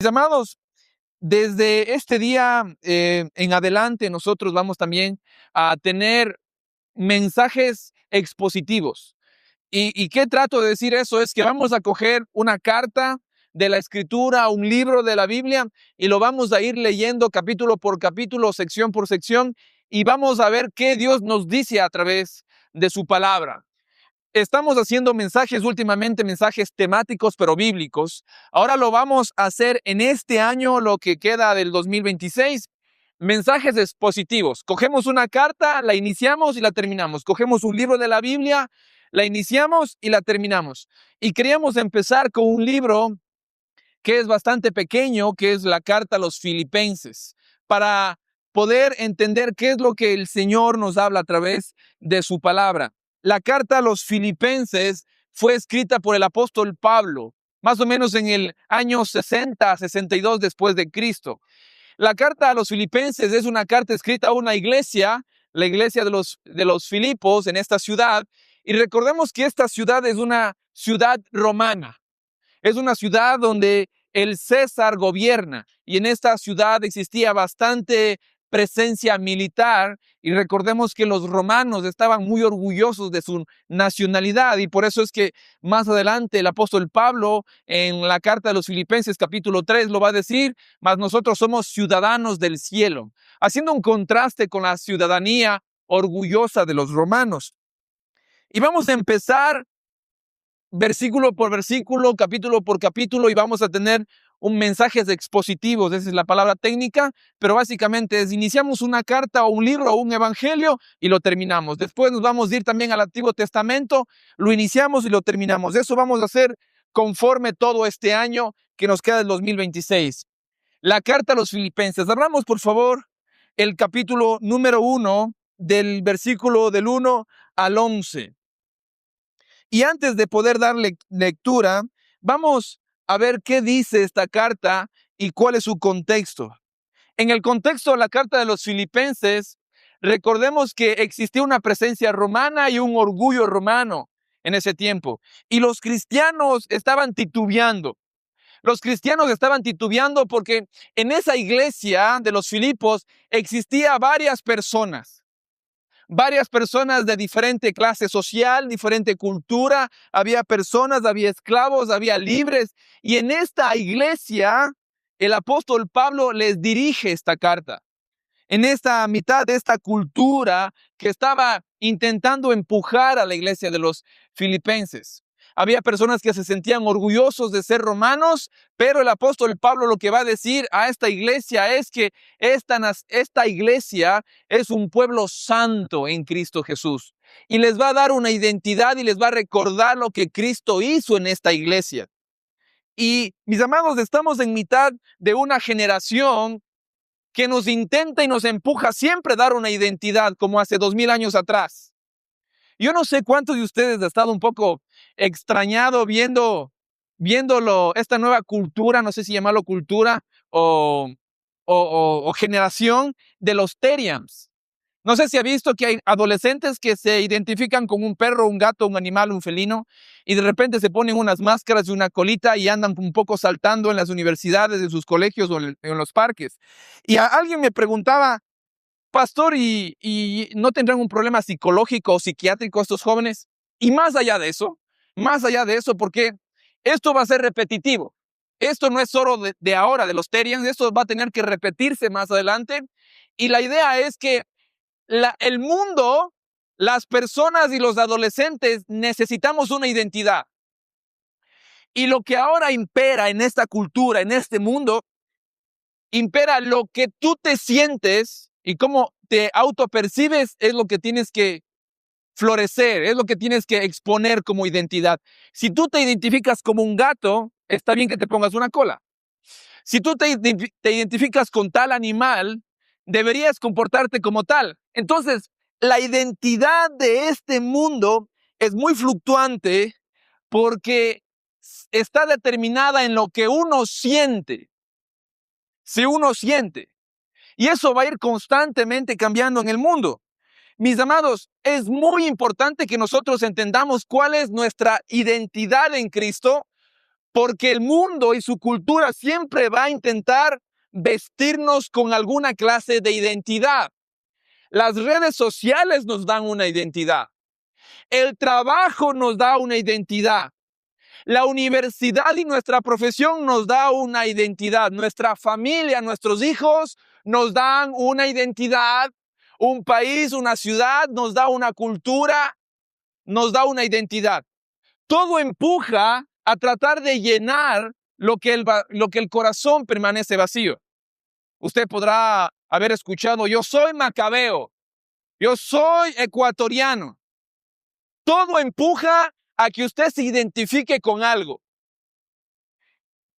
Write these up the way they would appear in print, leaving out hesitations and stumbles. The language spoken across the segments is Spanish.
Amados, desde este día en adelante nosotros vamos también a tener mensajes expositivos. ¿Y qué trato de decir eso? Es que vamos a coger una carta de la Escritura, un libro de la Biblia, y lo vamos a ir leyendo capítulo por capítulo, sección por sección, y vamos a ver qué Dios nos dice a través de su palabra. Estamos haciendo mensajes últimamente, mensajes temáticos pero bíblicos. Ahora lo vamos a hacer en este año, lo que queda del 2026, mensajes expositivos. Cogemos una carta, la iniciamos y la terminamos. Cogemos un libro de la Biblia, la iniciamos y la terminamos. Y queríamos empezar con un libro que es bastante pequeño, que es la carta a los Filipenses, para poder entender qué es lo que el Señor nos habla a través de su palabra. La carta a los Filipenses fue escrita por el apóstol Pablo, más o menos en el año 60, 62 después de Cristo. La carta a los Filipenses es una carta escrita a una iglesia, la iglesia de los Filipos en esta ciudad, y recordemos que esta ciudad es una ciudad romana. Es una ciudad donde el César gobierna y en esta ciudad existía bastante presencia militar y recordemos que los romanos estaban muy orgullosos de su nacionalidad y por eso es que más adelante el apóstol Pablo en la carta de los Filipenses capítulo 3 lo va a decir, mas nosotros somos ciudadanos del cielo, haciendo un contraste con la ciudadanía orgullosa de los romanos. Y vamos a empezar versículo por versículo, capítulo por capítulo, y vamos a tener un mensajes expositivos, esa es la palabra técnica, pero básicamente es iniciamos una carta o un libro o un evangelio y lo terminamos. Después nos vamos a ir también al Antiguo Testamento, lo iniciamos y lo terminamos. Eso vamos a hacer conforme todo este año que nos queda del 2026. La carta a los Filipenses. Abramos, por favor, el capítulo número 1 del versículo del 1 al 11. Y antes de poder darle lectura, vamos a ver qué dice esta carta y cuál es su contexto. En el contexto de la carta de los Filipenses, recordemos que existía una presencia romana y un orgullo romano en ese tiempo. Y los cristianos estaban titubeando. Los cristianos estaban titubeando porque en esa iglesia de los Filipos existía varias personas de diferente clase social, diferente cultura, había personas, había esclavos, había libres, y en esta iglesia el apóstol Pablo les dirige esta carta. En esta mitad de esta cultura que estaba intentando empujar a la iglesia de los filipenses. Había personas que se sentían orgullosos de ser romanos, pero el apóstol Pablo lo que va a decir a esta iglesia es que esta iglesia es un pueblo santo en Cristo Jesús. Y les va a dar una identidad y les va a recordar lo que Cristo hizo en esta iglesia. Y mis amados, estamos en mitad de una generación que nos intenta y nos empuja siempre a dar una identidad como hace 2000 años atrás. Yo no sé cuántos de ustedes han estado un poco extrañado viéndolo, esta nueva cultura, no sé si llamarlo cultura o generación de los Terians. No sé si ha visto que hay adolescentes que se identifican con un perro, un gato, un animal, un felino, y de repente se ponen unas máscaras y una colita y andan un poco saltando en las universidades, en sus colegios o en los parques. Y alguien me preguntaba, pastor, ¿y no tendrán un problema psicológico o psiquiátrico estos jóvenes? Y más allá de eso, porque esto va a ser repetitivo. Esto no es solo de ahora, de los Terians, esto va a tener que repetirse más adelante. Y la idea es que el mundo, las personas y los adolescentes necesitamos una identidad. Y lo que ahora impera en esta cultura, en este mundo, impera lo que tú te sientes y cómo te autopercibes es lo que tienes que florecer, es lo que tienes que exponer como identidad. Si tú te identificas como un gato, está bien que te pongas una cola. Si tú te identificas con tal animal, deberías comportarte como tal. Entonces, la identidad de este mundo es muy fluctuante porque está determinada en lo que uno siente. Si uno siente. Y eso va a ir constantemente cambiando en el mundo. Mis amados, es muy importante que nosotros entendamos cuál es nuestra identidad en Cristo, porque el mundo y su cultura siempre va a intentar vestirnos con alguna clase de identidad. Las redes sociales nos dan una identidad. El trabajo nos da una identidad. La universidad y nuestra profesión nos da una identidad. Nuestra familia, nuestros hijos nos dan una identidad. Un país, una ciudad nos da una cultura, nos da una identidad. Todo empuja a tratar de llenar lo que el corazón permanece vacío. Usted podrá haber escuchado, yo soy macabeo, yo soy ecuatoriano. Todo empuja a que usted se identifique con algo.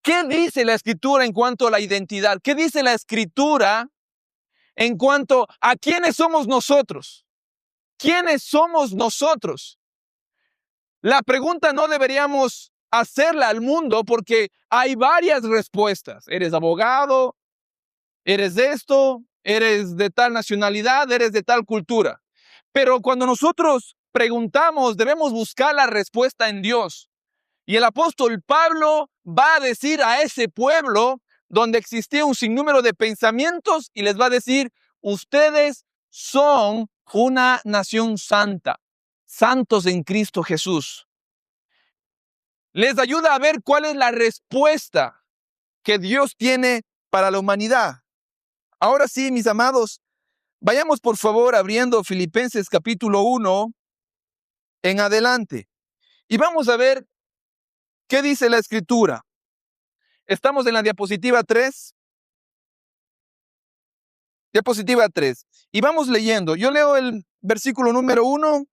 ¿Qué dice la Escritura en cuanto a la identidad? ¿Qué dice la Escritura en cuanto a quiénes somos nosotros? ¿Quiénes somos nosotros? La pregunta no deberíamos hacerla al mundo porque hay varias respuestas. Eres abogado, eres esto, eres de tal nacionalidad, eres de tal cultura. Pero cuando nosotros preguntamos, debemos buscar la respuesta en Dios. Y el apóstol Pablo va a decir a ese pueblo donde existía un sinnúmero de pensamientos y les va a decir, ustedes son una nación santa, santos en Cristo Jesús. Les ayuda a ver cuál es la respuesta que Dios tiene para la humanidad. Ahora sí, mis amados, vayamos por favor abriendo Filipenses capítulo 1 en adelante. Y vamos a ver qué dice la Escritura. Estamos en la diapositiva 3. Diapositiva 3. Y vamos leyendo. Yo leo el versículo número 1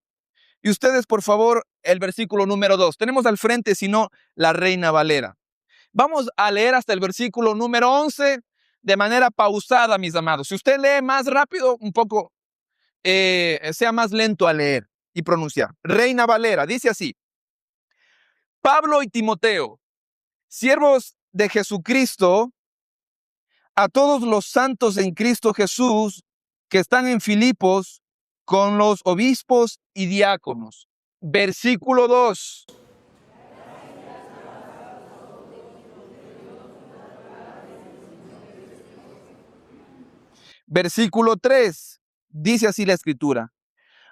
y ustedes, por favor, el versículo número 2. Tenemos al frente, si no, la Reina Valera. Vamos a leer hasta el versículo número 11 de manera pausada, mis amados. Si usted lee más rápido, un poco, sea más lento a leer y pronunciar. Reina Valera, dice así. Pablo y Timoteo, siervos de Jesucristo, a todos los santos en Cristo Jesús que están en Filipos con los obispos y diáconos. Versículo 2. Versículo 3. Dice así la Escritura.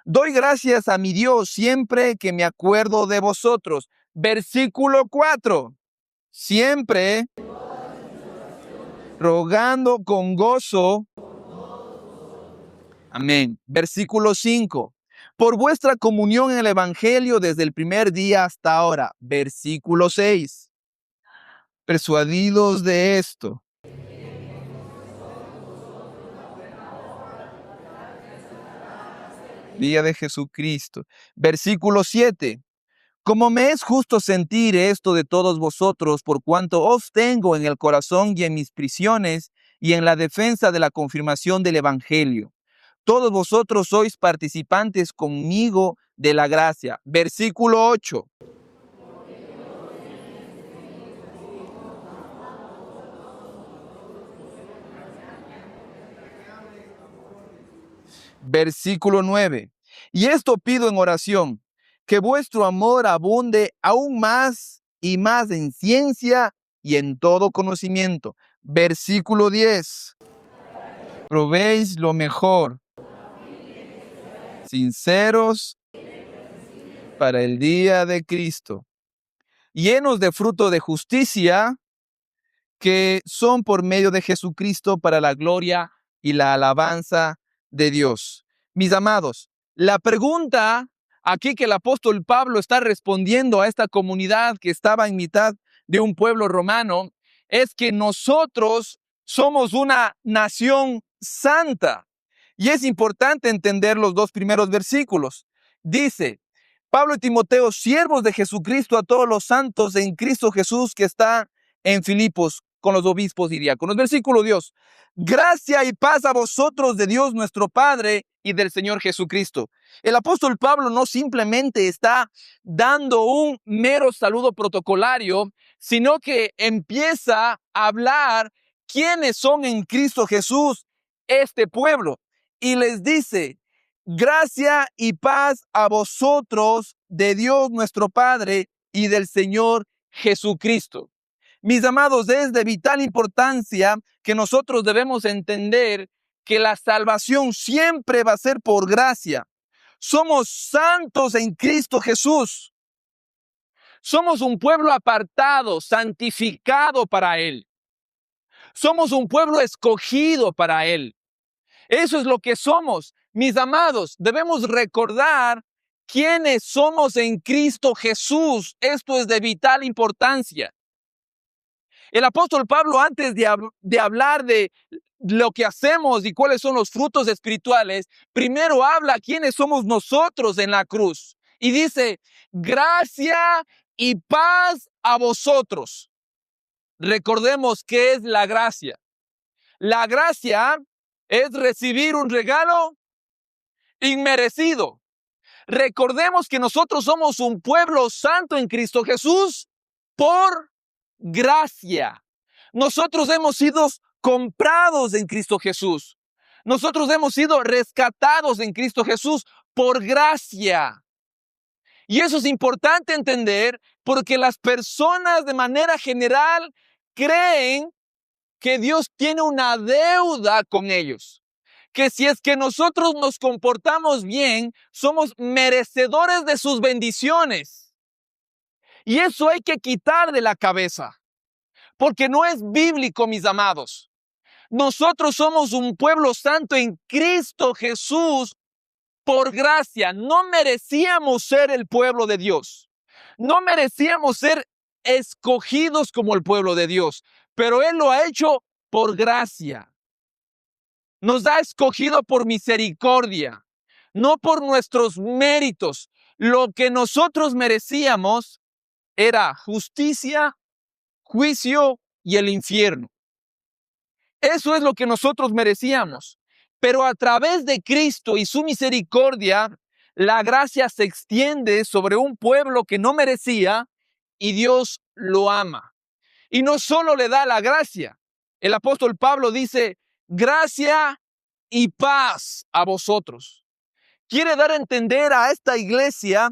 Doy gracias a mi Dios siempre que me acuerdo de vosotros. Versículo 4. Siempre rogando con gozo. Amén. Versículo 5. Por vuestra comunión en el Evangelio desde el primer día hasta ahora. Versículo 6. Persuadidos de esto. Día de Jesucristo. Versículo 7. Como me es justo sentir esto de todos vosotros, por cuanto os tengo en el corazón y en mis prisiones y en la defensa de la confirmación del Evangelio. Todos vosotros sois participantes conmigo de la gracia. Versículo 8. Versículo 9. Y esto pido en oración, que vuestro amor abunde aún más y más en ciencia y en todo conocimiento. Versículo 10. Probéis lo mejor, sinceros para el día de Cristo, llenos de fruto de justicia, que son por medio de Jesucristo para la gloria y la alabanza de Dios. Mis amados, la pregunta aquí que el apóstol Pablo está respondiendo a esta comunidad que estaba en mitad de un pueblo romano es que nosotros somos una nación santa. Y es importante entender los dos primeros versículos. Dice, Pablo y Timoteo, siervos de Jesucristo, a todos los santos en Cristo Jesús que está en Filipos con los obispos y diáconos. Versículo 2. Gracia y paz a vosotros de Dios nuestro Padre y del Señor Jesucristo. El apóstol Pablo no simplemente está dando un mero saludo protocolario, sino que empieza a hablar quiénes son en Cristo Jesús este pueblo. Y les dice, gracia y paz a vosotros de Dios nuestro Padre y del Señor Jesucristo. Mis amados, es de vital importancia que nosotros debemos entender que la salvación siempre va a ser por gracia. Somos santos en Cristo Jesús. Somos un pueblo apartado, santificado para Él. Somos un pueblo escogido para Él. Eso es lo que somos. Mis amados, debemos recordar quiénes somos en Cristo Jesús. Esto es de vital importancia. El apóstol Pablo, antes de hablar de lo que hacemos y cuáles son los frutos espirituales, primero habla quiénes somos nosotros en la cruz. Y dice, gracia y paz a vosotros. Recordemos qué es la gracia. La gracia es recibir un regalo inmerecido. Recordemos que nosotros somos un pueblo santo en Cristo Jesús por gracia. Nosotros hemos sido comprados en Cristo Jesús. Nosotros hemos sido rescatados en Cristo Jesús por gracia. Y eso es importante entender porque las personas de manera general creen que Dios tiene una deuda con ellos. Que si es que nosotros nos comportamos bien, somos merecedores de sus bendiciones. Y eso hay que quitar de la cabeza, porque no es bíblico, mis amados. Nosotros somos un pueblo santo en Cristo Jesús por gracia. No merecíamos ser el pueblo de Dios. No merecíamos ser escogidos como el pueblo de Dios, pero Él lo ha hecho por gracia. Nos ha escogido por misericordia, no por nuestros méritos. Lo que nosotros merecíamos era justicia, juicio y el infierno. Eso es lo que nosotros merecíamos. Pero a través de Cristo y su misericordia, la gracia se extiende sobre un pueblo que no merecía y Dios lo ama. Y no solo le da la gracia. El apóstol Pablo dice, gracia y paz a vosotros. Quiere dar a entender a esta iglesia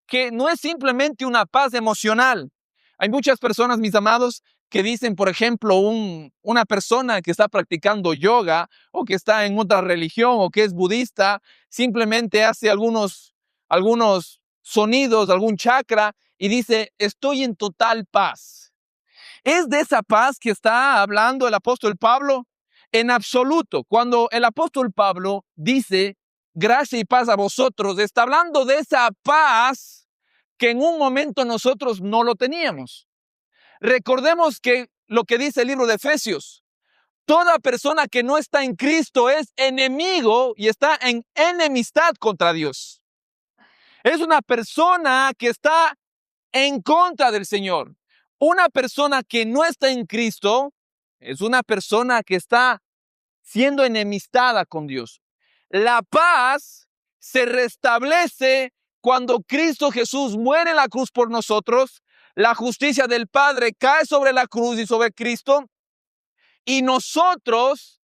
que no es simplemente una paz emocional. Hay muchas personas, mis amados, que dicen, por ejemplo, una persona que está practicando yoga o que está en otra religión o que es budista, simplemente hace algunos sonidos, algún chakra y dice, estoy en total paz. ¿Es de esa paz que está hablando el apóstol Pablo? En absoluto. Cuando el apóstol Pablo dice, gracia y paz a vosotros, está hablando de esa paz que en un momento nosotros no lo teníamos. Recordemos que lo que dice el libro de Efesios, toda persona que no está en Cristo es enemigo y está en enemistad contra Dios. Es una persona que está en contra del Señor. Una persona que no está en Cristo es una persona que está siendo enemistada con Dios. La paz se restablece cuando Cristo Jesús muere en la cruz por nosotros. La justicia del Padre cae sobre la cruz y sobre Cristo. Y nosotros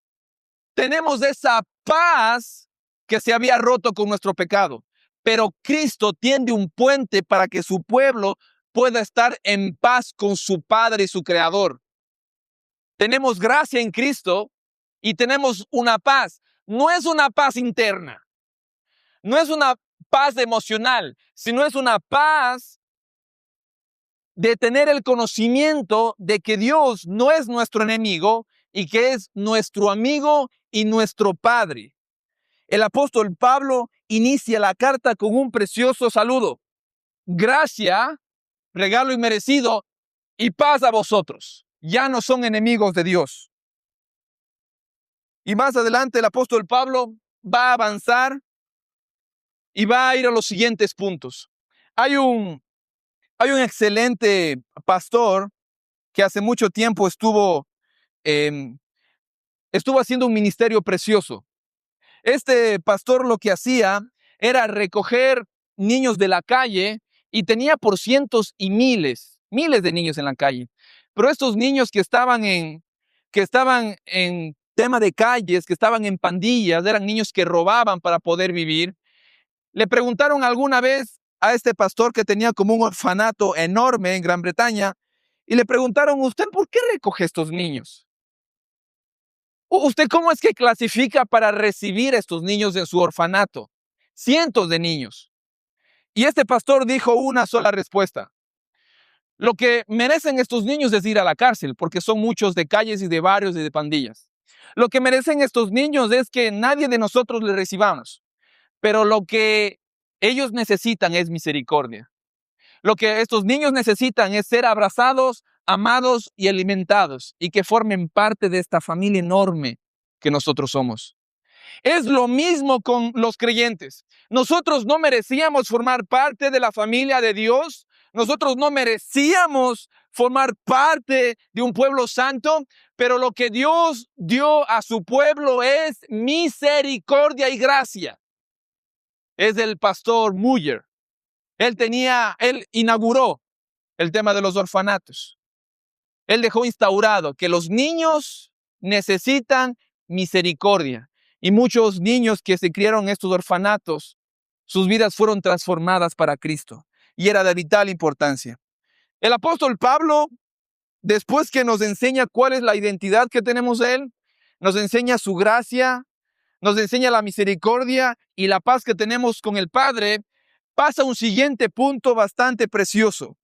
tenemos esa paz que se había roto con nuestro pecado. Pero Cristo tiende un puente para que su pueblo pueda estar en paz con su Padre y su Creador. Tenemos gracia en Cristo y tenemos una paz. No es una paz interna, no es una paz emocional, sino es una paz de tener el conocimiento de que Dios no es nuestro enemigo y que es nuestro amigo y nuestro Padre. El apóstol Pablo inicia la carta con un precioso saludo. Gracia, regalo inmerecido, y paz a vosotros. Ya no son enemigos de Dios. Y más adelante el apóstol Pablo va a avanzar y va a ir a los siguientes puntos. Hay un excelente pastor que hace mucho tiempo estuvo haciendo un ministerio precioso. Este pastor lo que hacía era recoger niños de la calle y tenía por cientos y miles de niños en la calle. Pero estos niños que estaban en tema de calles, que estaban en pandillas, eran niños que robaban para poder vivir. Le preguntaron alguna vez a este pastor que tenía como un orfanato enorme en Gran Bretaña, y le preguntaron, ¿usted por qué recoge estos niños? ¿Usted cómo es que clasifica para recibir a estos niños en su orfanato? Cientos de niños. Y este pastor dijo una sola respuesta. Lo que merecen estos niños es ir a la cárcel, porque son muchos de calles y de barrios y de pandillas. Lo que merecen estos niños es que nadie de nosotros les recibamos. Pero lo que ellos necesitan es misericordia. Lo que estos niños necesitan es ser abrazados, amados y alimentados, y que formen parte de esta familia enorme que nosotros somos. Es lo mismo con los creyentes. Nosotros no merecíamos formar parte de la familia de Dios. Nosotros no merecíamos formar parte de un pueblo santo, pero lo que Dios dio a su pueblo es misericordia y gracia. Es el pastor Muller. Él inauguró el tema de los orfanatos. Él dejó instaurado que los niños necesitan misericordia. Y muchos niños que se criaron en estos orfanatos, sus vidas fueron transformadas para Cristo. Y era de vital importancia. El apóstol Pablo, después que nos enseña cuál es la identidad que tenemos de él, nos enseña su gracia, nos enseña la misericordia y la paz que tenemos con el Padre, pasa a un siguiente punto bastante precioso.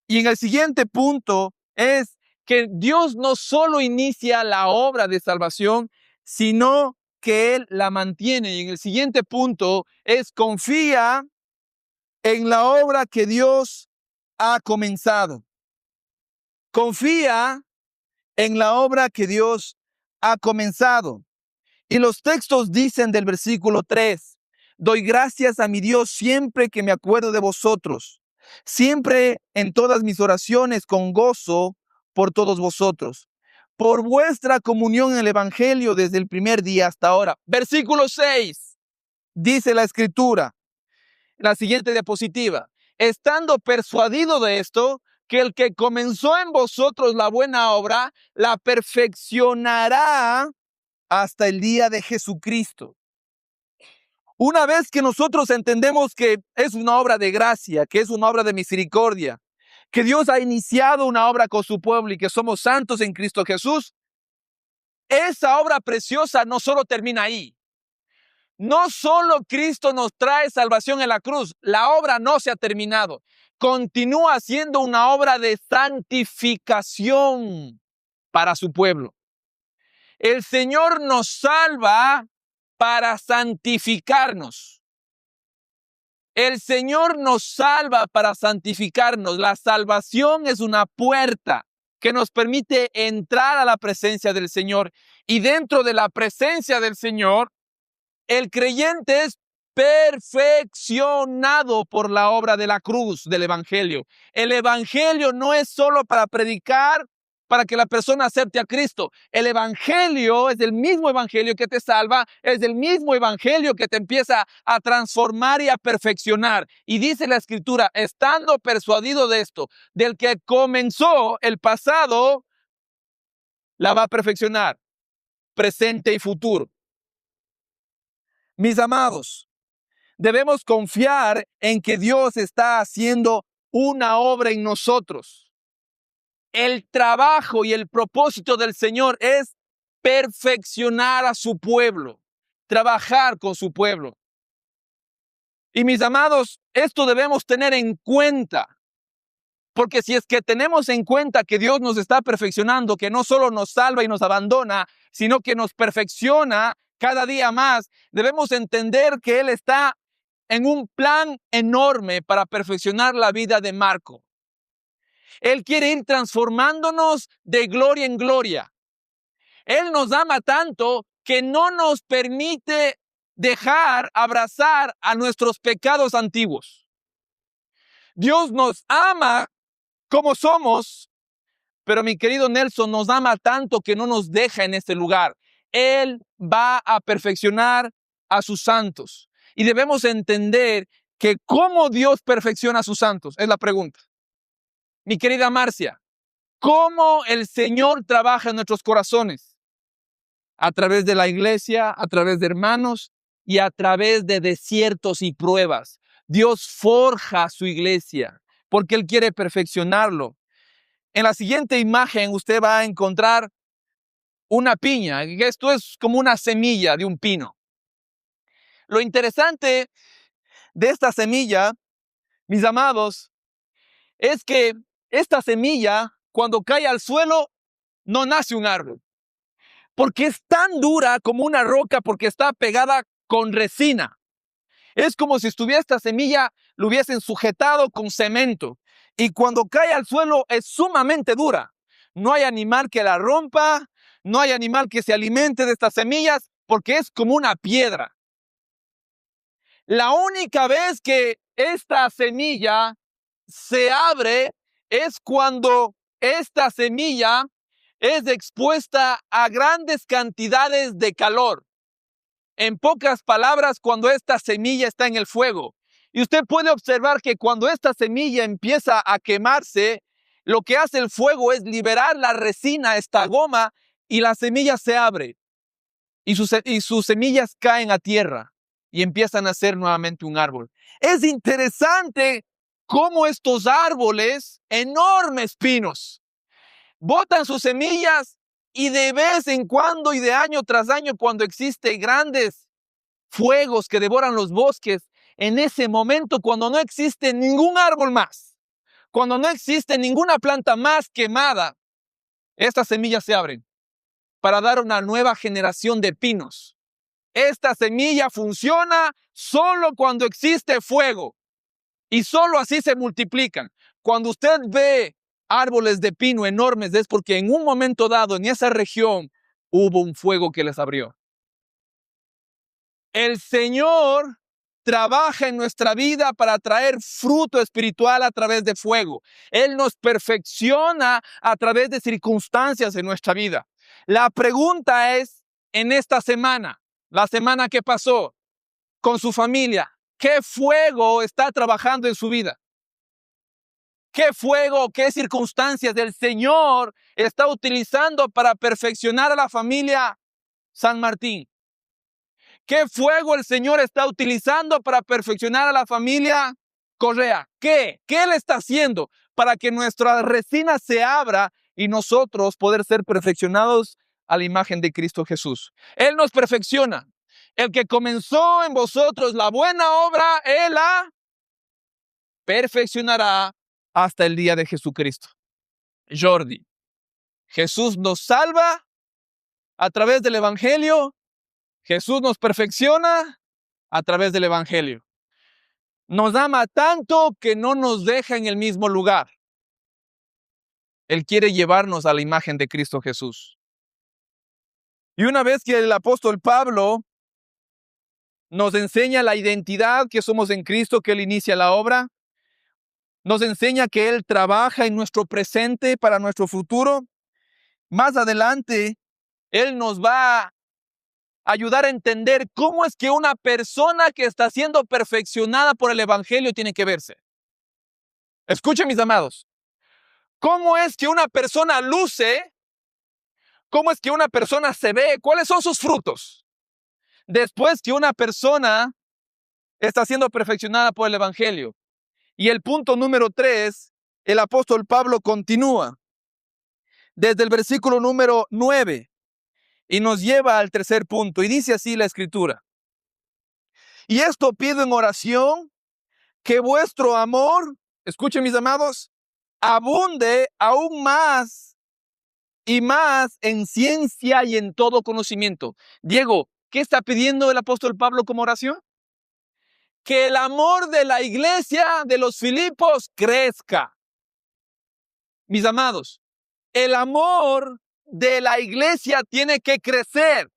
Y en el siguiente punto es que Dios no solo inicia la obra de salvación, sino que Él la mantiene. Y en el siguiente punto es confía en la obra que Dios ha comenzado. Confía en la obra que Dios ha comenzado. Y los textos dicen del versículo 3, doy gracias a mi Dios siempre que me acuerdo de vosotros, siempre en todas mis oraciones con gozo por todos vosotros, por vuestra comunión en el Evangelio desde el primer día hasta ahora. Versículo 6, dice la Escritura, la siguiente diapositiva, estando persuadido de esto, que el que comenzó en vosotros la buena obra, la perfeccionará hasta el día de Jesucristo. Una vez que nosotros entendemos que es una obra de gracia, que es una obra de misericordia, que Dios ha iniciado una obra con su pueblo y que somos santos en Cristo Jesús, esa obra preciosa no solo termina ahí. No solo Cristo nos trae salvación en la cruz, la obra no se ha terminado. Continúa siendo una obra de santificación para su pueblo. El Señor nos salva para santificarnos. El Señor nos salva para santificarnos. La salvación es una puerta que nos permite entrar a la presencia del Señor. Y dentro de la presencia del Señor, el creyente es perfeccionado por la obra de la cruz del Evangelio. El Evangelio no es solo para predicar, para que la persona acepte a Cristo. El Evangelio es el mismo Evangelio que te salva, es el mismo Evangelio que te empieza a transformar y a perfeccionar. Y dice la Escritura, estando persuadido de esto, del que comenzó el pasado, la va a perfeccionar, presente y futuro. Mis amados, debemos confiar en que Dios está haciendo una obra en nosotros. El trabajo y el propósito del Señor es perfeccionar a su pueblo, trabajar con su pueblo. Y mis amados, esto debemos tener en cuenta, porque si es que tenemos en cuenta que Dios nos está perfeccionando, que no solo nos salva y nos abandona, sino que nos perfecciona cada día más, debemos entender que Él está en un plan enorme para perfeccionar la vida de Marco. Él quiere ir transformándonos de gloria en gloria. Él nos ama tanto que no nos permite abrazar a nuestros pecados antiguos. Dios nos ama como somos, pero mi querido Nelson, nos ama tanto que no nos deja en este lugar. Él va a perfeccionar a sus santos. Y debemos entender que cómo Dios perfecciona a sus santos, es la pregunta. Mi querida Marcia, ¿cómo el Señor trabaja en nuestros corazones? A través de la iglesia, a través de hermanos y a través de desiertos y pruebas. Dios forja su iglesia porque Él quiere perfeccionarlo. En la siguiente imagen usted va a encontrar una piña. Esto es como una semilla de un pino. Lo interesante de esta semilla, mis amados, es que esta semilla, cuando cae al suelo, no nace un árbol. Porque es tan dura como una roca, porque está pegada con resina. Es como si estuviera esta semilla, lo hubiesen sujetado con cemento. Y cuando cae al suelo es sumamente dura. No hay animal que la rompa, no hay animal que se alimente de estas semillas, porque es como una piedra. La única vez que esta semilla se abre es cuando esta semilla es expuesta a grandes cantidades de calor. En pocas palabras, cuando esta semilla está en el fuego. Y usted puede observar que cuando esta semilla empieza a quemarse, lo que hace el fuego es liberar la resina, esta goma, y la semilla se abre. Y sus semillas caen a tierra y empiezan a ser nuevamente un árbol. Es interesante cómo estos árboles, enormes pinos, botan sus semillas y de vez en cuando y de año tras año, cuando existen grandes fuegos que devoran los bosques, en ese momento cuando no existe ningún árbol más, cuando no existe ninguna planta más quemada, estas semillas se abren para dar una nueva generación de pinos. Esta semilla funciona solo cuando existe fuego y solo así se multiplican. Cuando usted ve árboles de pino enormes es porque en un momento dado en esa región hubo un fuego que les abrió. El Señor trabaja en nuestra vida para traer fruto espiritual a través de fuego. Él nos perfecciona a través de circunstancias en nuestra vida. La pregunta es, en esta semana, la semana que pasó, con su familia, ¿qué fuego está trabajando en su vida? ¿Qué fuego, qué circunstancias el Señor está utilizando para perfeccionar a la familia San Martín? ¿Qué fuego el Señor está utilizando para perfeccionar a la familia Correa? ¿Qué Él está haciendo para que nuestra resina se abra y nosotros poder ser perfeccionados a la imagen de Cristo Jesús? Él nos perfecciona. El que comenzó en vosotros la buena obra, Él la perfeccionará hasta el día de Jesucristo. Jordi, Jesús nos salva a través del Evangelio. Jesús nos perfecciona a través del Evangelio. Nos ama tanto que no nos deja en el mismo lugar. Él quiere llevarnos a la imagen de Cristo Jesús. Y una vez que el apóstol Pablo nos enseña la identidad que somos en Cristo, que Él inicia la obra, nos enseña que Él trabaja en nuestro presente para nuestro futuro, más adelante Él nos va a ayudar a entender cómo es que una persona que está siendo perfeccionada por el Evangelio tiene que verse. Escuchen, mis amados, cómo es que una persona luce, cómo es que una persona se ve, cuáles son sus frutos. Después que una persona está siendo perfeccionada por el Evangelio. Y el punto número 3, el apóstol Pablo continúa desde el versículo número 9 y nos lleva al tercer punto. Y dice así la Escritura: y esto pido en oración, que vuestro amor, escuchen mis amados, abunde aún más y más en ciencia y en todo conocimiento. Diego, ¿qué está pidiendo el apóstol Pablo como oración? Que el amor de la iglesia de los Filipos crezca. Mis amados, el amor de la iglesia tiene que crecer.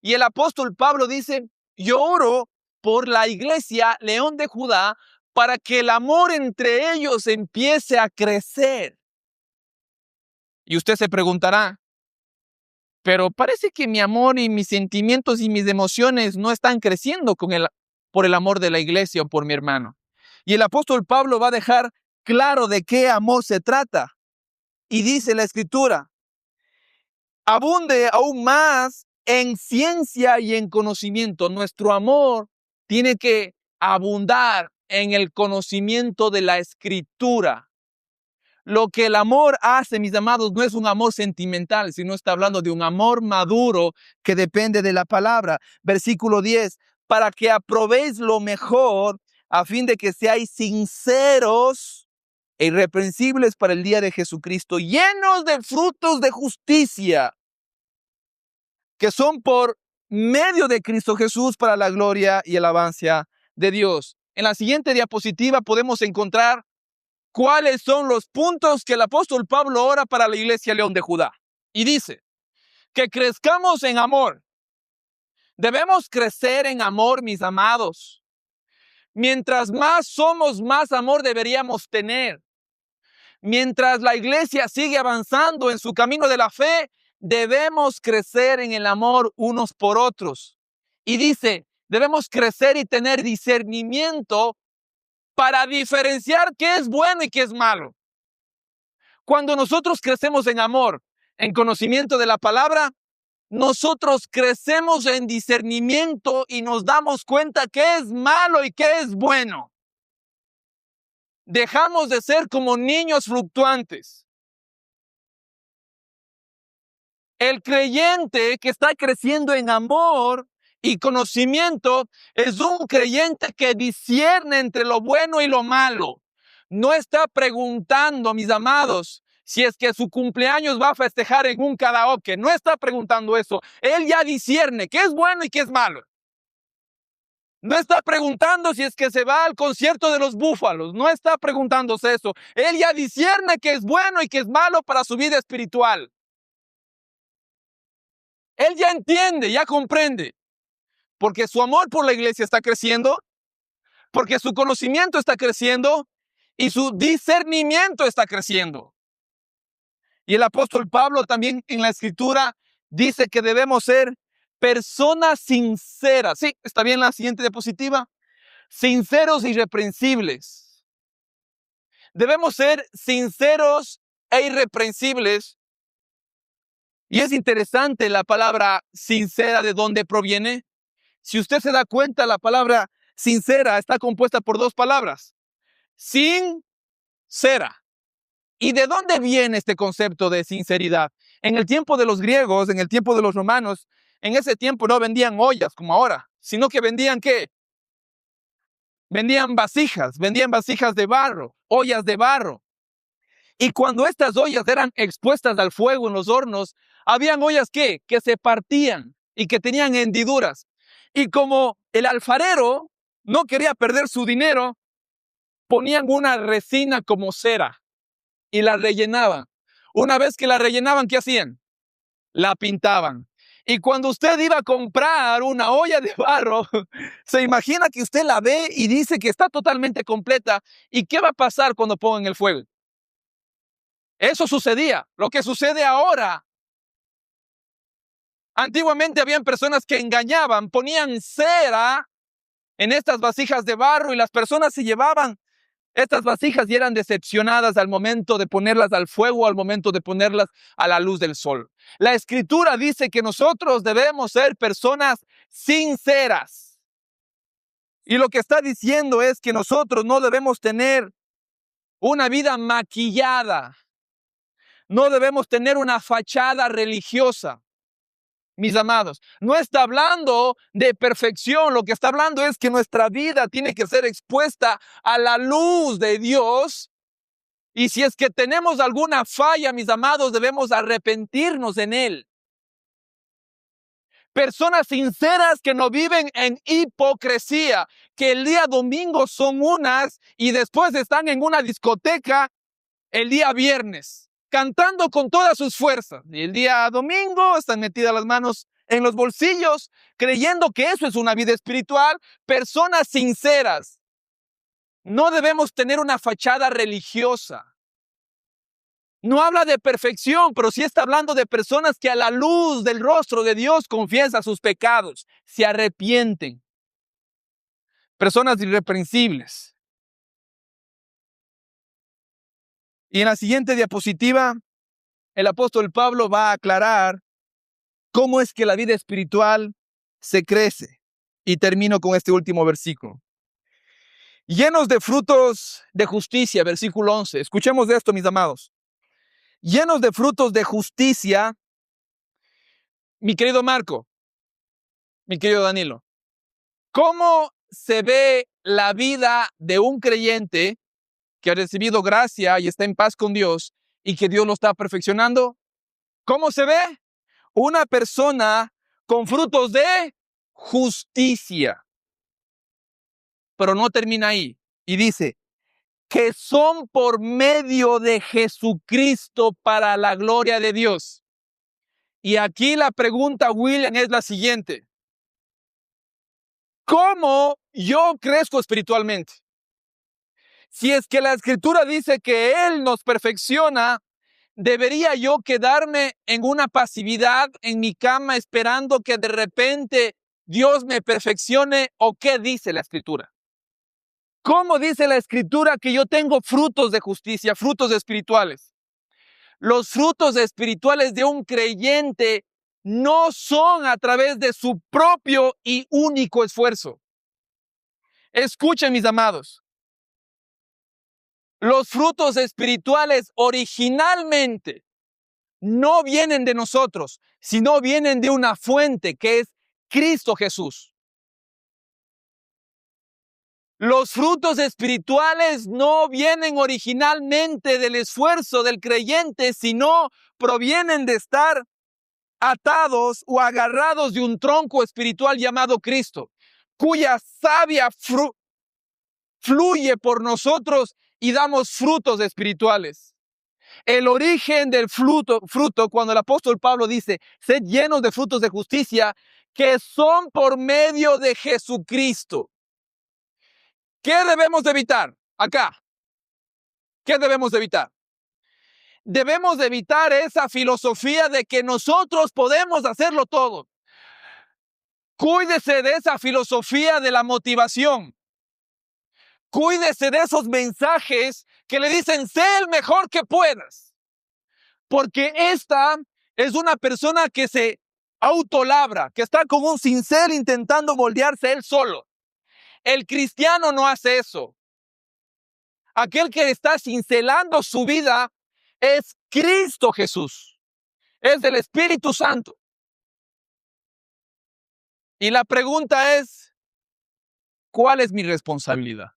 Y el apóstol Pablo dice, yo oro por la iglesia León de Judá para que el amor entre ellos empiece a crecer. Y usted se preguntará, pero parece que mi amor y mis sentimientos y mis emociones no están creciendo por el amor de la iglesia o por mi hermano. Y el apóstol Pablo va a dejar claro de qué amor se trata. Y dice la Escritura, abunde aún más en ciencia y en conocimiento. Nuestro amor tiene que abundar en el conocimiento de la Escritura. Lo que el amor hace, mis amados, no es un amor sentimental, sino está hablando de un amor maduro que depende de la palabra. Versículo 10, para que aprobéis lo mejor, a fin de que seáis sinceros e irreprensibles para el día de Jesucristo, llenos de frutos de justicia, que son por medio de Cristo Jesús para la gloria y alabanza de Dios. En la siguiente diapositiva podemos encontrar cuáles son los puntos que el apóstol Pablo ora para la iglesia León de Judá. Y dice que crezcamos en amor. Debemos crecer en amor, mis amados. Mientras más somos, más amor deberíamos tener. Mientras la iglesia sigue avanzando en su camino de la fe, debemos crecer en el amor unos por otros. Y dice, debemos crecer y tener discernimiento para diferenciar qué es bueno y qué es malo. Cuando nosotros crecemos en amor, en conocimiento de la palabra, nosotros crecemos en discernimiento y nos damos cuenta qué es malo y qué es bueno. Dejamos de ser como niños fluctuantes. El creyente que está creciendo en amor y conocimiento es un creyente que discierne entre lo bueno y lo malo. No está preguntando, mis amados, si es que su cumpleaños va a festejar en un karaoke. No está preguntando eso. Él ya discierne qué es bueno y qué es malo. No está preguntando si es que se va al concierto de los Búfalos. No está preguntándose eso. Él ya discierne qué es bueno y qué es malo para su vida espiritual. Él ya entiende, ya comprende. Porque su amor por la iglesia está creciendo, porque su conocimiento está creciendo y su discernimiento está creciendo. Y el apóstol Pablo también en la escritura dice que debemos ser personas sinceras. Sí, está bien la siguiente diapositiva. Sinceros y irreprensibles. Debemos ser sinceros e irreprensibles. Y es interesante la palabra sincera, ¿de dónde proviene? Si usted se da cuenta, la palabra sincera está compuesta por dos palabras. Sincera. ¿Y de dónde viene este concepto de sinceridad? En el tiempo de los griegos, en el tiempo de los romanos, en ese tiempo no vendían ollas como ahora, sino que vendían ¿qué? Vendían vasijas de barro, ollas de barro. Y cuando estas ollas eran expuestas al fuego en los hornos, habían ollas que se partían y que tenían hendiduras. Y como el alfarero no quería perder su dinero, ponían una resina como cera y la rellenaban. Una vez que la rellenaban, ¿qué hacían? La pintaban. Y cuando usted iba a comprar una olla de barro, se imagina que usted la ve y dice que está totalmente completa. ¿Y qué va a pasar cuando pongan el fuego? Eso sucedía. Lo que sucede ahora. Antiguamente habían personas que engañaban, ponían cera en estas vasijas de barro y las personas se llevaban estas vasijas y eran decepcionadas al momento de ponerlas al fuego, al momento de ponerlas a la luz del sol. La escritura dice que nosotros debemos ser personas sinceras. Y lo que está diciendo es que nosotros no debemos tener una vida maquillada. No debemos tener una fachada religiosa. Mis amados, no está hablando de perfección, lo que está hablando es que nuestra vida tiene que ser expuesta a la luz de Dios. Y si es que tenemos alguna falla, mis amados, debemos arrepentirnos en él. Personas sinceras que no viven en hipocresía, que el día domingo son unas y después están en una discoteca el día viernes, cantando con todas sus fuerzas. Y el día domingo están metidas las manos en los bolsillos, creyendo que eso es una vida espiritual. Personas sinceras. No debemos tener una fachada religiosa. No habla de perfección, pero sí está hablando de personas que a la luz del rostro de Dios confiesan sus pecados, se arrepienten. Personas irreprensibles. Y en la siguiente diapositiva, el apóstol Pablo va a aclarar cómo es que la vida espiritual se crece. Y termino con este último versículo. llenos de frutos de justicia, versículo 11. Escuchemos de esto, mis amados. Llenos de frutos de justicia, mi querido Marco, mi querido Danilo. ¿Cómo se ve la vida de un creyente que ha recibido gracia y está en paz con Dios y que Dios lo está perfeccionando? ¿Cómo se ve? Una persona con frutos de justicia. Pero no termina ahí. Y dice, que son por medio de Jesucristo para la gloria de Dios. Y aquí la pregunta, William, es la siguiente. ¿Cómo yo crezco espiritualmente? Si es que la Escritura dice que Él nos perfecciona, ¿debería yo quedarme en una pasividad en mi cama esperando que de repente Dios me perfeccione? ¿O qué dice la Escritura? ¿Cómo dice la Escritura que yo tengo frutos de justicia, frutos espirituales? Los frutos espirituales de un creyente no son a través de su propio y único esfuerzo. Escuchen, mis amados. Los frutos espirituales originalmente no vienen de nosotros, sino vienen de una fuente que es Cristo Jesús. Los frutos espirituales no vienen originalmente del esfuerzo del creyente, sino provienen de estar atados o agarrados de un tronco espiritual llamado Cristo, cuya savia fluye por nosotros y damos frutos espirituales. El origen del fruto, cuando el apóstol Pablo dice, sed llenos de frutos de justicia, que son por medio de Jesucristo. ¿Qué debemos de evitar acá? ¿Qué debemos de evitar? Debemos de evitar esa filosofía de que nosotros podemos hacerlo todo. Cuídese de esa filosofía de la motivación. Cuídese de esos mensajes que le dicen, sé el mejor que puedas. Porque esta es una persona que se autolabra, que está con un cincel intentando moldearse él solo. El cristiano no hace eso. Aquel que está cincelando su vida es Cristo Jesús. Es del Espíritu Santo. Y la pregunta es, ¿cuál es mi responsabilidad?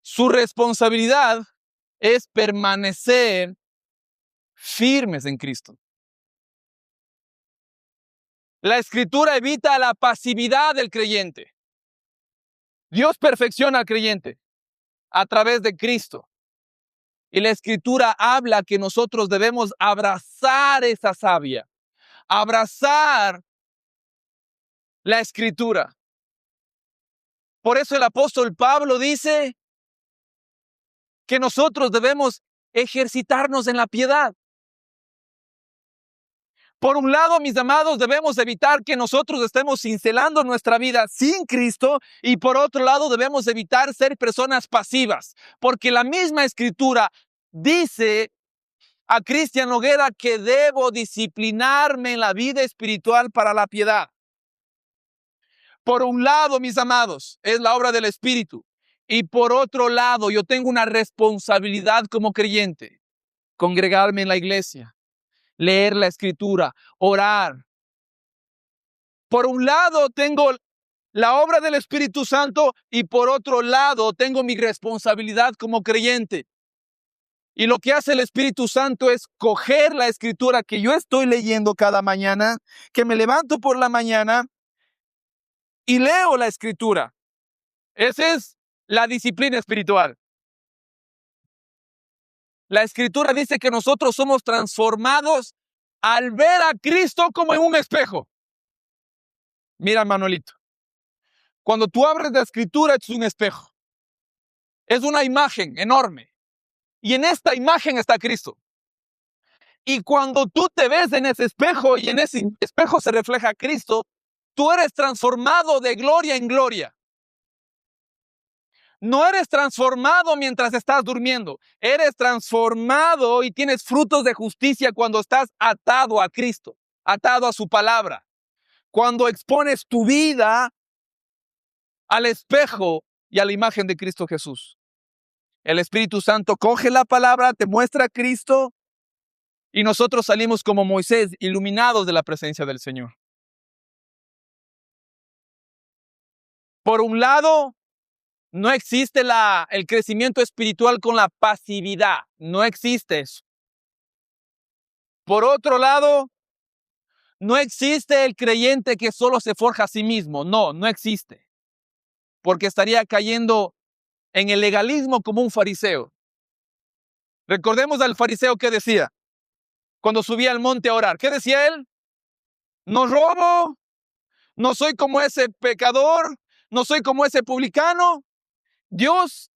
Su responsabilidad es permanecer firmes en Cristo. La Escritura evita la pasividad del creyente. Dios perfecciona al creyente a través de Cristo. Y la Escritura habla que nosotros debemos abrazar esa savia, abrazar la Escritura. Por eso el apóstol Pablo dice que nosotros debemos ejercitarnos en la piedad. Por un lado, mis amados, debemos evitar que nosotros estemos cincelando nuestra vida sin Cristo, y por otro lado debemos evitar ser personas pasivas, porque la misma Escritura dice a Cristian Noguera que debo disciplinarme en la vida espiritual para la piedad. Por un lado, mis amados, es la obra del Espíritu, y por otro lado, yo tengo una responsabilidad como creyente: congregarme en la iglesia, leer la Escritura, orar. Por un lado tengo la obra del Espíritu Santo y por otro lado tengo mi responsabilidad como creyente. Y lo que hace el Espíritu Santo es coger la Escritura que yo estoy leyendo cada mañana, que me levanto por la mañana y leo la Escritura. Esa es la disciplina espiritual. La Escritura dice que nosotros somos transformados al ver a Cristo como en un espejo. Mira, Manuelito, cuando tú abres la Escritura es un espejo. Es una imagen enorme. Y en esta imagen está Cristo. Y cuando tú te ves en ese espejo y en ese espejo se refleja Cristo, tú eres transformado de gloria en gloria. No eres transformado mientras estás durmiendo. Eres transformado y tienes frutos de justicia cuando estás atado a Cristo, atado a su palabra. Cuando expones tu vida al espejo y a la imagen de Cristo Jesús. El Espíritu Santo coge la palabra, te muestra a Cristo y nosotros salimos como Moisés, iluminados de la presencia del Señor. Por un lado, no existe el crecimiento espiritual con la pasividad. No existe eso. Por otro lado, no existe el creyente que solo se forja a sí mismo. No, no existe. Porque estaría cayendo en el legalismo como un fariseo. Recordemos al fariseo que decía cuando subía al monte a orar. ¿Qué decía él? No robo, no soy como ese pecador, no soy como ese publicano. Dios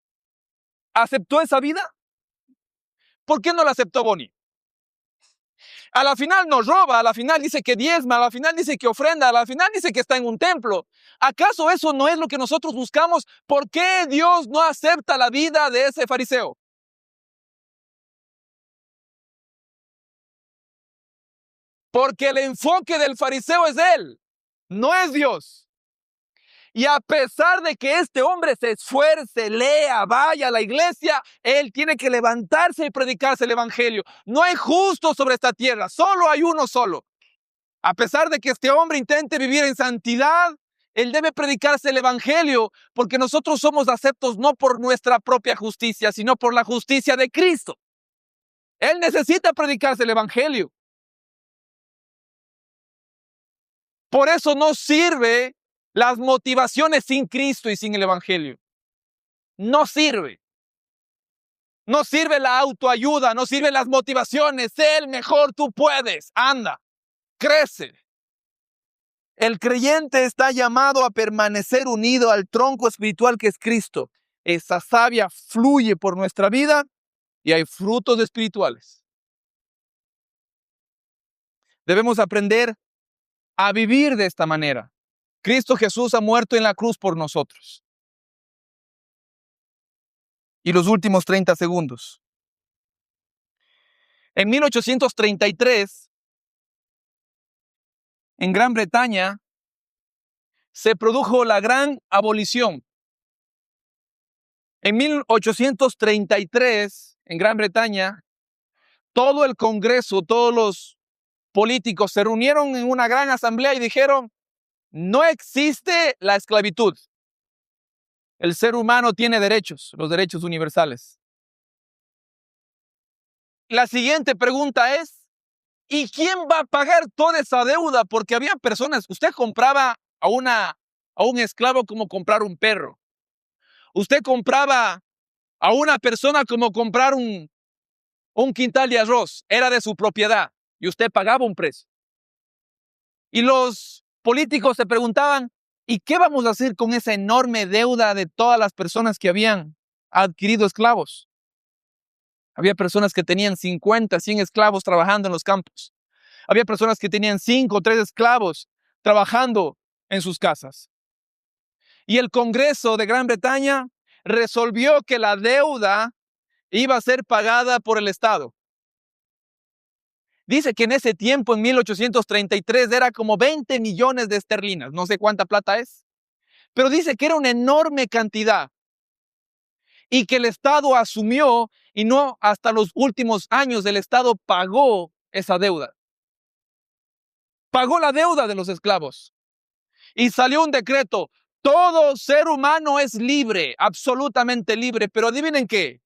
aceptó esa vida. ¿Por qué no la aceptó Bonnie? A la final no roba, a la final dice que diezma, a la final dice que ofrenda, a la final dice que está en un templo. ¿Acaso eso no es lo que nosotros buscamos? ¿Por qué Dios no acepta la vida de ese fariseo? Porque el enfoque del fariseo es él, no es Dios. Y a pesar de que este hombre se esfuerce, lea, vaya a la iglesia, él tiene que levantarse y predicarse el evangelio. No hay justo sobre esta tierra, solo hay uno solo. A pesar de que este hombre intente vivir en santidad, él debe predicarse el evangelio, porque nosotros somos aceptos no por nuestra propia justicia, sino por la justicia de Cristo. Él necesita predicarse el evangelio. Por eso no sirve las motivaciones sin Cristo y sin el evangelio. No sirve. No sirve la autoayuda, no sirven las motivaciones. Sé el mejor, tú puedes. Anda, crece. El creyente está llamado a permanecer unido al tronco espiritual que es Cristo. Esa savia fluye por nuestra vida y hay frutos espirituales. Debemos aprender a vivir de esta manera. Cristo Jesús ha muerto en la cruz por nosotros. Y los últimos 30 segundos. En 1833, en Gran Bretaña, se produjo la gran abolición. En 1833, en Gran Bretaña, todo el Congreso, todos los políticos se reunieron en una gran asamblea y dijeron, no existe la esclavitud. El ser humano tiene derechos, los derechos universales. La siguiente pregunta es, ¿y quién va a pagar toda esa deuda? Porque había personas, usted compraba a un esclavo como comprar un perro. Usted compraba a una persona como comprar un quintal de arroz. Era de su propiedad y usted pagaba un precio. Y los políticos se preguntaban, ¿y qué vamos a hacer con esa enorme deuda de todas las personas que habían adquirido esclavos? Había personas que tenían 50, 100 esclavos trabajando en los campos. Había personas que tenían 5 o 3 esclavos trabajando en sus casas. Y el Congreso de Gran Bretaña resolvió que la deuda iba a ser pagada por el Estado. Dice que en ese tiempo, en 1833, era como 20 millones de esterlinas. No sé cuánta plata es, pero dice que era una enorme cantidad y que el Estado asumió y no hasta los últimos años el Estado pagó esa deuda. Pagó la deuda de los esclavos y salió un decreto. Todo ser humano es libre, absolutamente libre, pero adivinen qué.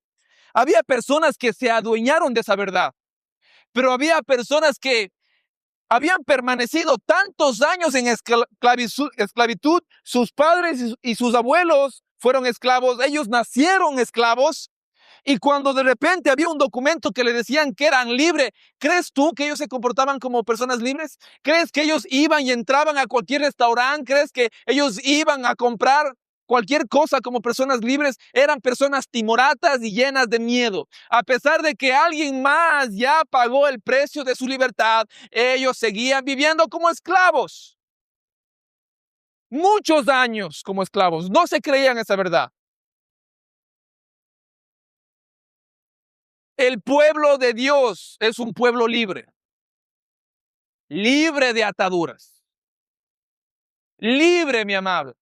Había personas que se adueñaron de esa verdad, pero había personas que habían permanecido tantos años en esclavitud, sus padres y sus abuelos fueron esclavos, ellos nacieron esclavos, y cuando de repente había un documento que le decían que eran libres, ¿crees tú que ellos se comportaban como personas libres? ¿Crees que ellos iban y entraban a cualquier restaurante? ¿Crees que ellos iban a comprar cualquier cosa como personas libres? Eran personas timoratas y llenas de miedo. A pesar de que alguien más ya pagó el precio de su libertad, ellos seguían viviendo como esclavos. Muchos años como esclavos. No se creían esa verdad. El pueblo de Dios es un pueblo libre. Libre de ataduras. Libre, mi amado.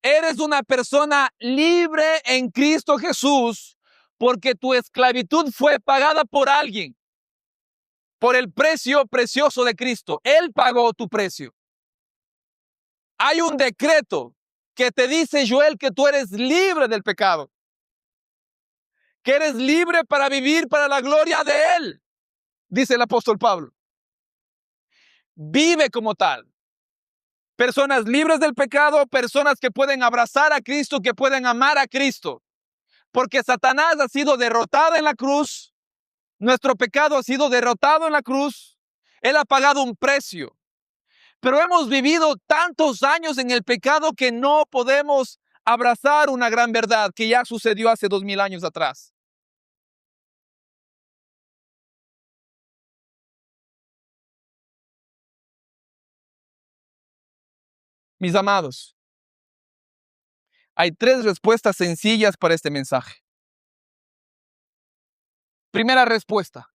Eres una persona libre en Cristo Jesús porque tu esclavitud fue pagada por alguien, por el precio precioso de Cristo. Él pagó tu precio. Hay un decreto que te dice, Joel, que tú eres libre del pecado, que eres libre para vivir para la gloria de Él, dice el apóstol Pablo. Vive como tal. Personas libres del pecado, personas que pueden abrazar a Cristo, que pueden amar a Cristo. Porque Satanás ha sido derrotado en la cruz, nuestro pecado ha sido derrotado en la cruz, Él ha pagado un precio. Pero hemos vivido tantos años en el pecado que no podemos abrazar una gran verdad que ya sucedió hace 2000 años atrás. Mis amados, hay 3 respuestas sencillas para este mensaje. Primera respuesta: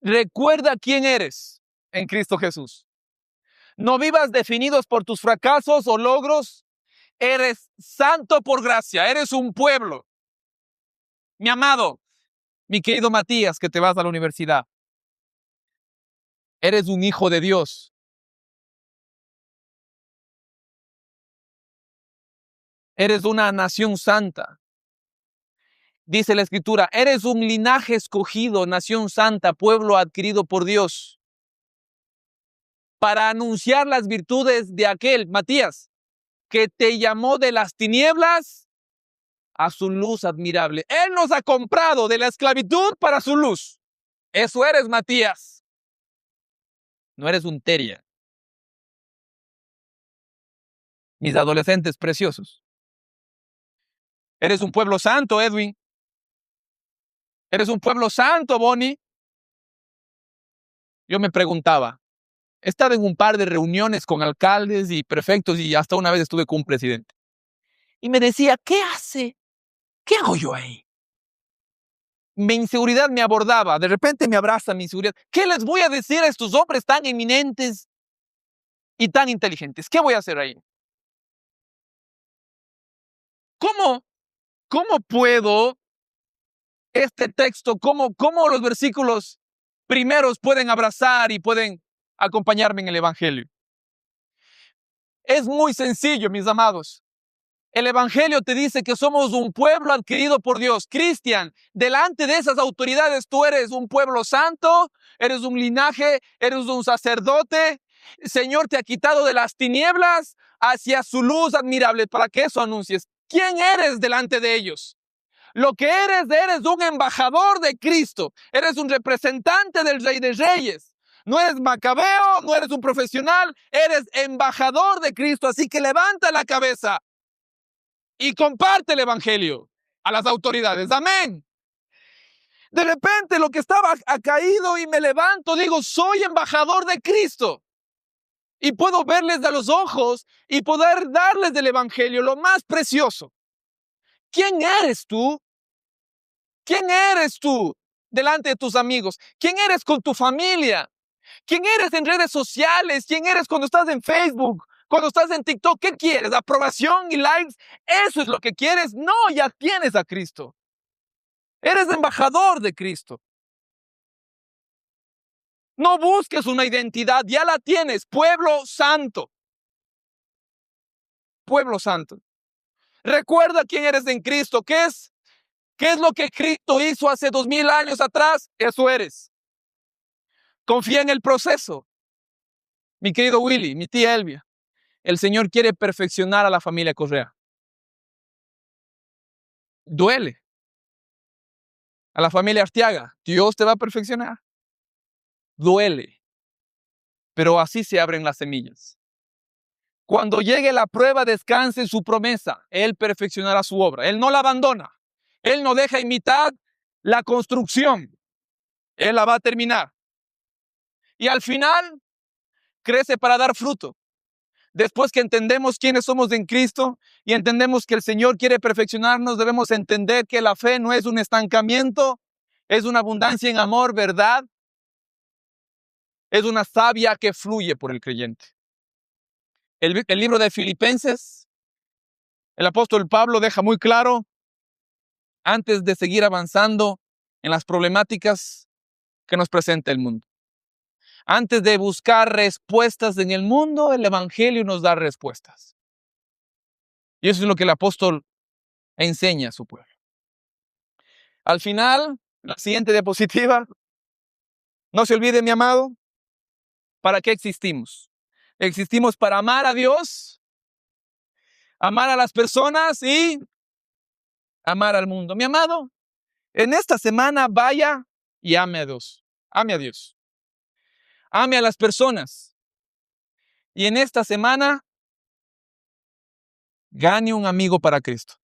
recuerda quién eres en Cristo Jesús. No vivas definidos por tus fracasos o logros. Eres santo por gracia, eres un pueblo. Mi amado, mi querido Matías, que te vas a la universidad, eres un hijo de Dios. Eres una nación santa. Dice la Escritura, eres un linaje escogido, nación santa, pueblo adquirido por Dios, para anunciar las virtudes de aquel, Matías, que te llamó de las tinieblas a su luz admirable. Él nos ha comprado de la esclavitud para su luz. Eso eres, Matías. No eres un teria. Mis adolescentes preciosos. Eres un pueblo santo, Edwin. Eres un pueblo santo, Bonnie. Yo me preguntaba, he estado en un par de reuniones con alcaldes y prefectos y hasta una vez estuve con un presidente. Y me decía, ¿qué hace? ¿Qué hago yo ahí? Mi inseguridad me abordaba, de repente me abraza mi inseguridad. ¿Qué les voy a decir a estos hombres tan eminentes y tan inteligentes? ¿Qué voy a hacer ahí? ¿Cómo? ¿Cómo puedo este texto, cómo los versículos primeros pueden abrazar y pueden acompañarme en el Evangelio? Es muy sencillo, mis amados. El Evangelio te dice que somos un pueblo adquirido por Dios. Cristian, delante de esas autoridades tú eres un pueblo santo, eres un linaje, eres un sacerdote. El Señor te ha quitado de las tinieblas hacia su luz admirable para que eso anuncies. ¿Quién eres delante de ellos? Lo que eres un embajador de Cristo. Eres un representante del Rey de Reyes. No eres macabeo, no eres un profesional, eres embajador de Cristo. Así que levanta la cabeza y comparte el Evangelio a las autoridades. Amén. De repente lo que estaba ha caído y me levanto, digo, soy embajador de Cristo. Y puedo verles a los ojos y poder darles del Evangelio lo más precioso. ¿Quién eres tú? ¿Quién eres tú delante de tus amigos? ¿Quién eres con tu familia? ¿Quién eres en redes sociales? ¿Quién eres cuando estás en Facebook? Cuando estás en TikTok, ¿qué quieres? ¿Aprobación y likes? ¿Eso es lo que quieres? No, ya tienes a Cristo. Eres embajador de Cristo. No busques una identidad, ya la tienes. Pueblo santo. Pueblo santo. Recuerda quién eres en Cristo. ¿Qué es lo que Cristo hizo hace 2000 años atrás? Eso eres. Confía en el proceso. Mi querido Willy, mi tía Elvia, el Señor quiere perfeccionar a la familia Correa. Duele. A la familia Arteaga, Dios te va a perfeccionar. Duele. Pero así se abren las semillas. Cuando llegue la prueba, descanse en su promesa. Él perfeccionará su obra. Él no la abandona. Él no deja en mitad la construcción. Él la va a terminar. Y al final, crece para dar fruto. Después que entendemos quiénes somos en Cristo y entendemos que el Señor quiere perfeccionarnos, debemos entender que la fe no es un estancamiento, es una abundancia en amor, verdad. Es una savia que fluye por el creyente. El libro de Filipenses, el apóstol Pablo deja muy claro, antes de seguir avanzando en las problemáticas que nos presenta el mundo. Antes de buscar respuestas en el mundo, el Evangelio nos da respuestas. Y eso es lo que el apóstol enseña a su pueblo. Al final, la siguiente diapositiva, no se olvide, mi amado, ¿para qué existimos? Existimos para amar a Dios, amar a las personas y amar al mundo. Mi amado, en esta semana vaya y ame a Dios. Ame a Dios. Ame a las personas. Y en esta semana, gane un amigo para Cristo.